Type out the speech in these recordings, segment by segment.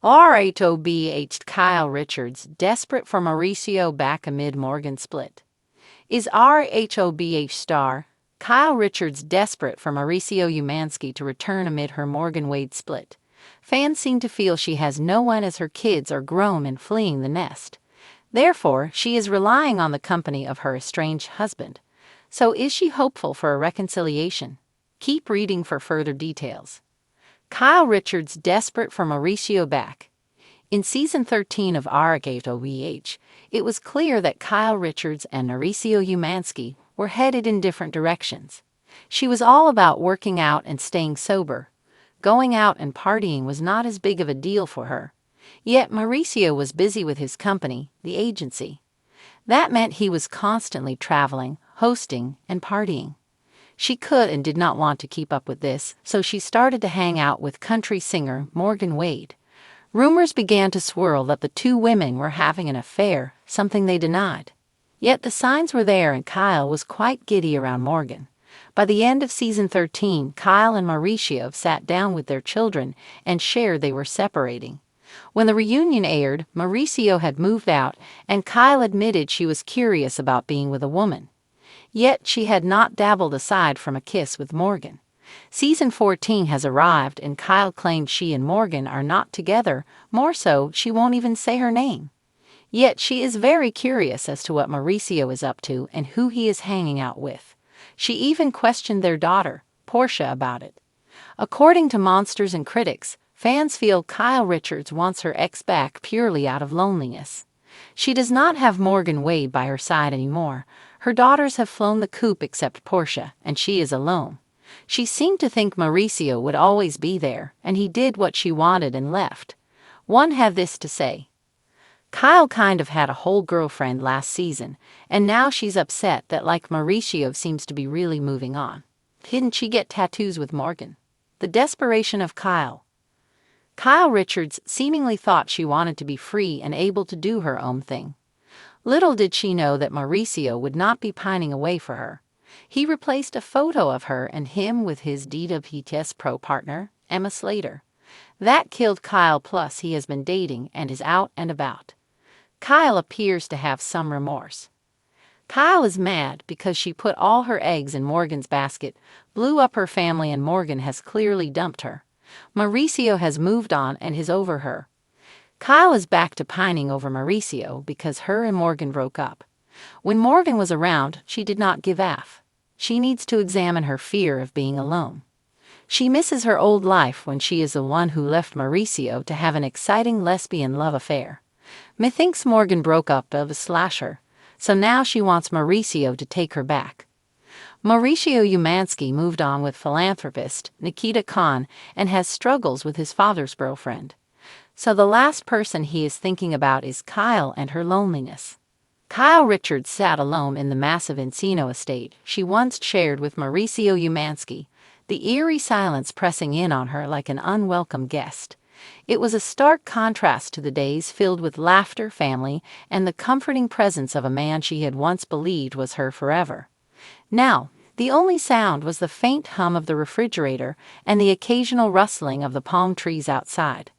RHOBH Kyle Richards desperate for Mauricio back amid Morgan split. Is RHOBH star Kyle Richards desperate for Mauricio Umansky to return amid her Morgan-Wade split? Fans seem to feel she has no one as her kids are grown and fleeing the nest. Therefore, she is relying on the company of her estranged husband. So is she hopeful for a reconciliation? Keep reading for further details. Kyle Richards desperate for Mauricio back. In season 13 of RHOBH, it was clear that Kyle Richards and Mauricio Umansky were headed in different directions. She was all about working out and staying sober. Going out and partying was not as big of a deal for her. Yet Mauricio was busy with his company, the agency. That meant he was constantly traveling, hosting, and partying. She could and did not want to keep up with this, so she started to hang out with country singer Morgan Wade. Rumors began to swirl that the two women were having an affair, something they denied. Yet the signs were there and Kyle was quite giddy around Morgan. By the end of season 13, Kyle and Mauricio sat down with their children and shared they were separating. When the reunion aired, Mauricio had moved out and Kyle admitted she was curious about being with a woman. Yet she had not dabbled aside from a kiss with Morgan. Season 14 has arrived and Kyle claimed she and Morgan are not together, more so, she won't even say her name. Yet she is very curious as to what Mauricio is up to and who he is hanging out with. She even questioned their daughter, Portia, about it. According to Monsters and critics, fans feel Kyle Richards wants her ex back purely out of loneliness. She does not have Morgan Wade by her side anymore. Her daughters have flown the coop except Portia, and she is alone. She seemed to think Mauricio would always be there, and he did what she wanted and left. One had this to say: Kyle kind of had a whole girlfriend last season, and now she's upset that like Mauricio seems to be really moving on. Didn't she get tattoos with Morgan? The desperation of Kyle. Kyle Richards seemingly thought she wanted to be free and able to do her own thing. Little did she know that Mauricio would not be pining away for her. He replaced a photo of her and him with his DWPTS Pro partner, Emma Slater. That killed Kyle, plus he has been dating and is out and about. Kyle appears to have some remorse. Kyle is mad because she put all her eggs in Morgan's basket, blew up her family, and Morgan has clearly dumped her. Mauricio has moved on and is over her. Kyle is back to pining over Mauricio because her and Morgan broke up. When Morgan was around, she did not give F. She needs to examine her fear of being alone. She misses her old life when she is the one who left Mauricio to have an exciting lesbian love affair. Methinks Morgan broke up of a slasher, so now she wants Mauricio to take her back. Mauricio Umansky moved on with philanthropist Nikita Khan and has struggles with his father's girlfriend. So the last person he is thinking about is Kyle and her loneliness. Kyle Richards sat alone in the massive Encino estate she once shared with Mauricio Umansky, the eerie silence pressing in on her like an unwelcome guest. It was a stark contrast to the days filled with laughter, family, and the comforting presence of a man she had once believed was her forever. Now, the only sound was the faint hum of the refrigerator and the occasional rustling of the palm trees outside.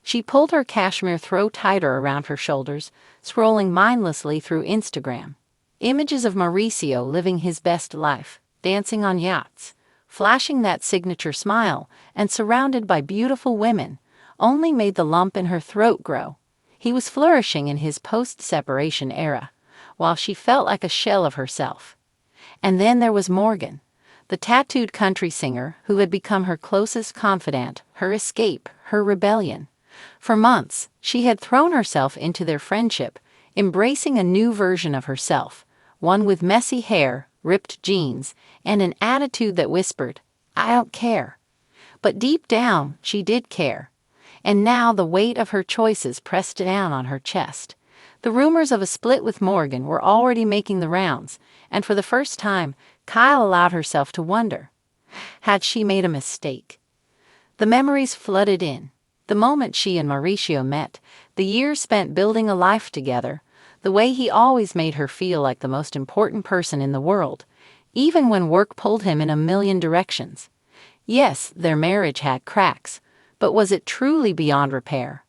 She pulled her cashmere throw tighter around her shoulders, scrolling mindlessly through Instagram. Images of Mauricio living his best life, dancing on yachts, flashing that signature smile, and surrounded by beautiful women, only made the lump in her throat grow. He was flourishing in his post-separation era, while she felt like a shell of herself. And then there was Morgan, the tattooed country singer who had become her closest confidant, her escape, her rebellion. For months, she had thrown herself into their friendship, embracing a new version of herself, one with messy hair, ripped jeans, and an attitude that whispered, "I don't care." But deep down, she did care. And now the weight of her choices pressed down on her chest. The rumors of a split with Morgan were already making the rounds, and for the first time, Kyle allowed herself to wonder. Had she made a mistake? The memories flooded in. The moment she and Mauricio met, the years spent building a life together, the way he always made her feel like the most important person in the world, even when work pulled him in a million directions. Yes, their marriage had cracks, but was it truly beyond repair?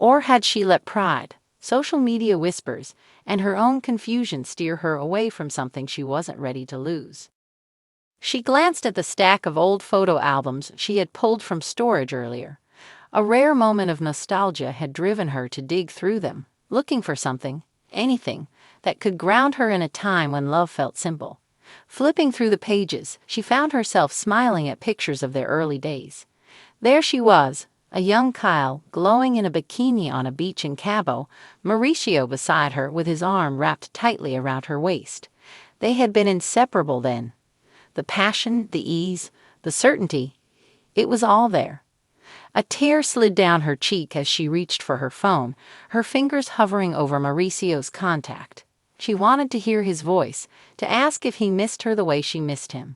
Or had she let pride, social media whispers, and her own confusion steer her away from something she wasn't ready to lose? She glanced at the stack of old photo albums she had pulled from storage earlier. A rare moment of nostalgia had driven her to dig through them, looking for something, anything, that could ground her in a time when love felt simple. Flipping through the pages, she found herself smiling at pictures of their early days. There she was, a young Kyle, glowing in a bikini on a beach in Cabo, Mauricio beside her with his arm wrapped tightly around her waist. They had been inseparable then. The passion, the ease, the certainty, it was all there. A tear slid down her cheek as she reached for her phone, her fingers hovering over Mauricio's contact. She wanted to hear his voice, to ask if he missed her the way she missed him.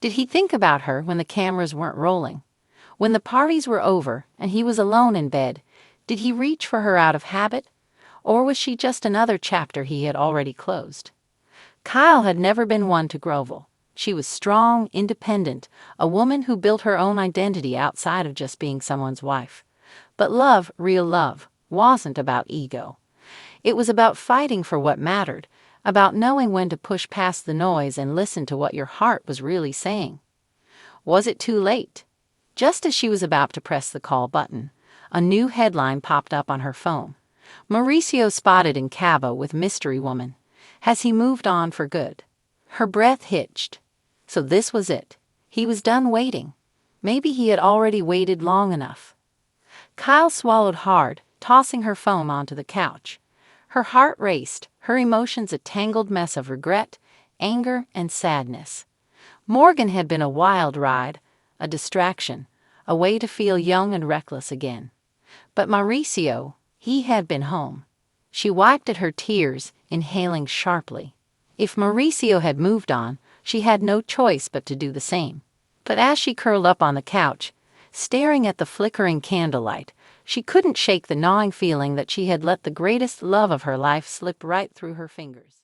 Did he think about her when the cameras weren't rolling? When the parties were over and he was alone in bed, did he reach for her out of habit? Or was she just another chapter he had already closed? Kyle had never been one to grovel. She was strong, independent, a woman who built her own identity outside of just being someone's wife. But love, real love, wasn't about ego. It was about fighting for what mattered, about knowing when to push past the noise and listen to what your heart was really saying. Was it too late? Just as she was about to press the call button, a new headline popped up on her phone. Mauricio spotted in Cabo with mystery woman. Has he moved on for good? Her breath hitched. So this was it. He was done waiting. Maybe he had already waited long enough. Kyle swallowed hard, tossing her phone onto the couch. Her heart raced, her emotions a tangled mess of regret, anger, and sadness. Morgan had been a wild ride, a distraction, a way to feel young and reckless again. But Mauricio, he had been home. She wiped at her tears, inhaling sharply. If Mauricio had moved on, she had no choice but to do the same. But as she curled up on the couch, staring at the flickering candlelight, she couldn't shake the gnawing feeling that she had let the greatest love of her life slip right through her fingers.